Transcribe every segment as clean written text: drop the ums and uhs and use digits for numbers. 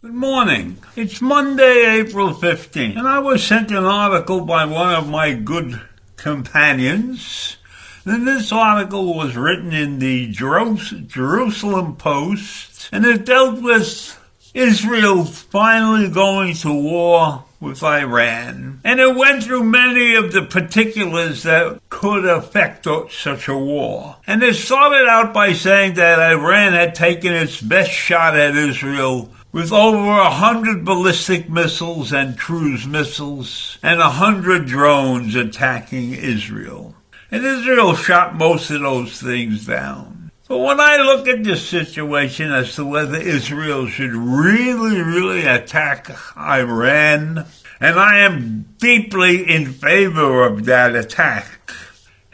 Good morning. It's Monday, April 15th, and I was sent an article by one of my good companions. And this article was written in the Jerusalem Post, and it dealt with Israel finally going to war with Iran. And it went through many of the particulars that could affect such a war. And it started out by saying that Iran had taken its best shot at Israel with over 100 ballistic missiles and cruise missiles and 100 drones attacking Israel. And Israel shot most of those things down. But when I look at this situation as to whether Israel should really attack Iran, and I am deeply in favor of that attack.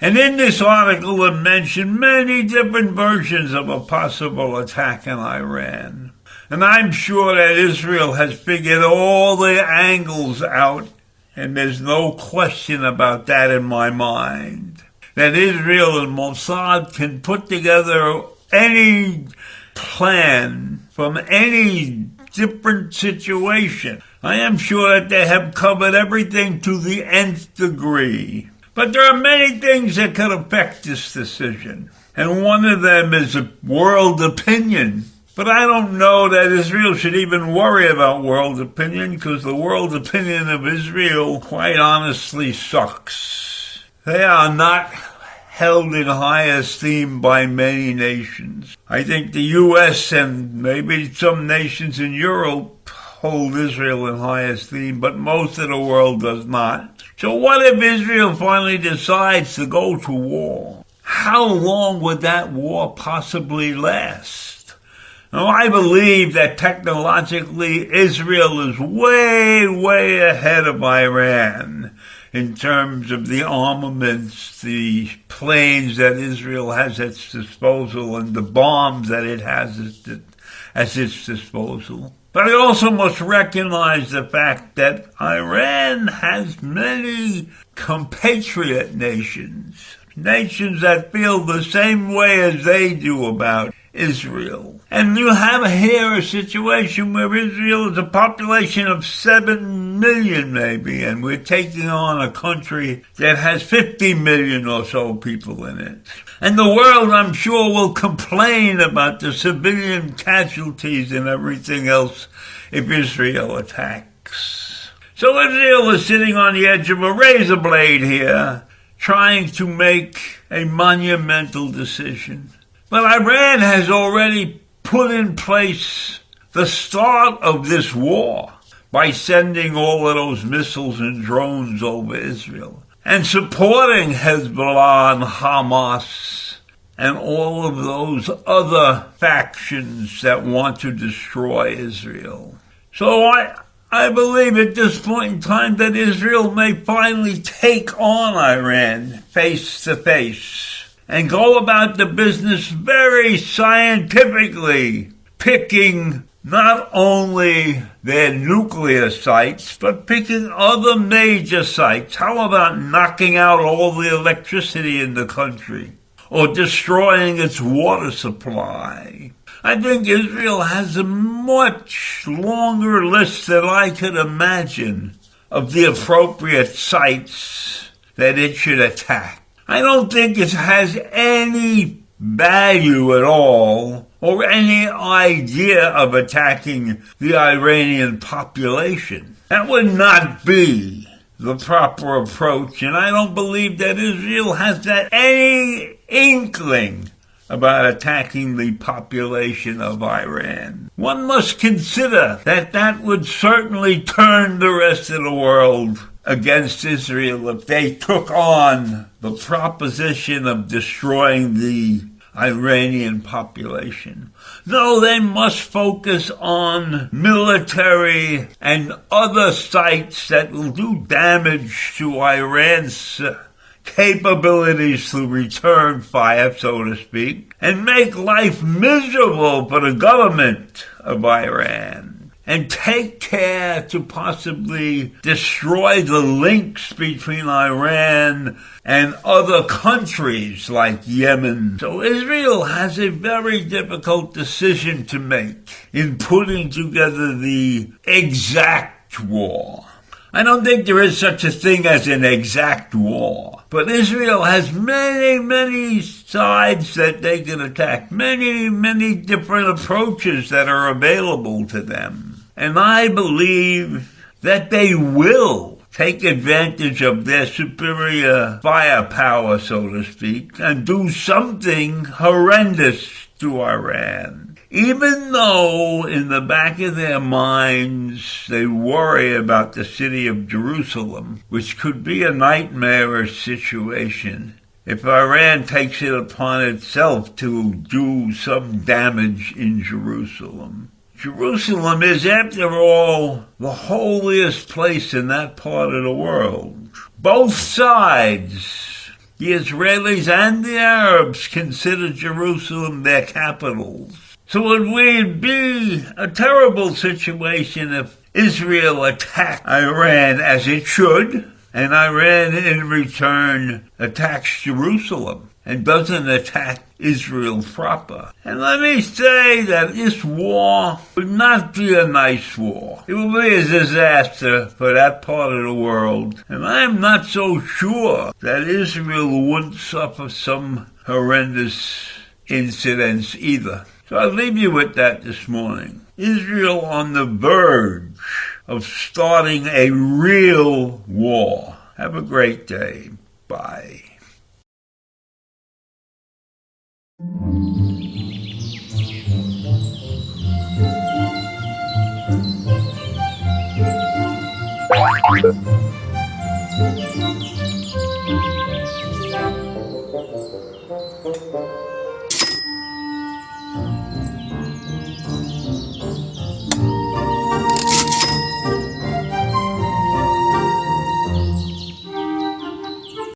And in this article it mentioned many different versions of a possible attack in Iran. And I'm sure that Israel has figured all the angles out, and there's no question about that in my mind. That Israel and Mossad can put together any plan from any different situation. I am sure that they have covered everything to the nth degree. But there are many things that could affect this decision. And one of them is world opinion. But I don't know that Israel should even worry about world opinion, because the world opinion of Israel, quite honestly, sucks. They are not held in high esteem by many nations. I think the U.S. and maybe some nations in Europe hold Israel in high esteem, but most of the world does not. So what if Israel finally decides to go to war? How long would that war possibly last? Now, I believe that technologically Israel is way ahead of Iran in terms of the armaments, the planes that Israel has at its disposal, and the bombs that it has at its disposal. But I also must recognize the fact that Iran has many compatriot nations that feel the same way as they do about Israel. And you have here a situation where Israel is a population of 7 million maybe, and we're taking on a country that has 50 million or so people in it. And the world, I'm sure, will complain about the civilian casualties and everything else if Israel attacks. So Israel is sitting on the edge of a razor blade here, trying to make a monumental decision. But Iran has already put in place the start of this war by sending all of those missiles and drones over Israel and supporting Hezbollah and Hamas and all of those other factions that want to destroy Israel. So I believe at this point in time that Israel may finally take on Iran face to face and go about the business very scientifically, picking not only their nuclear sites, but picking other major sites. How about knocking out all the electricity in the country, or destroying its water supply? I think Israel has a much longer list than I could imagine of the appropriate sites that it should attack. I don't think it has any value at all or any idea of attacking the Iranian population. That would not be the proper approach, and I don't believe that Israel has any inkling about attacking the population of Iran. One must consider that would certainly turn the rest of the world against Israel if they took on the proposition of destroying the Iranian population. No, they must focus on military and other sites that will do damage to Iran's capabilities to return fire, so to speak, and make life miserable for the government of Iran, and take care to possibly destroy the links between Iran and other countries like Yemen. So Israel has a very difficult decision to make in putting together the exact war. I don't think there is such a thing as an exact war. But Israel has many sides that they can attack. Many different approaches that are available to them. And I believe that they will take advantage of their superior firepower, so to speak, and do something horrendous to Iran. Even though in the back of their minds they worry about the city of Jerusalem, which could be a nightmarish situation if Iran takes it upon itself to do some damage in Jerusalem. Jerusalem is, after all, the holiest place in that part of the world. Both sides, the Israelis and the Arabs, consider Jerusalem their capitals. So it would be a terrible situation if Israel attacked Iran as it should, and Iran in return attacks Jerusalem and doesn't attack Israel proper. And let me say that this war would not be a nice war. It will be a disaster for that part of the world. And I'm not so sure that Israel wouldn't suffer some horrendous incidents either. So I'll leave you with that this morning. Israel on the verge of starting a real war. Have a great day. Bye.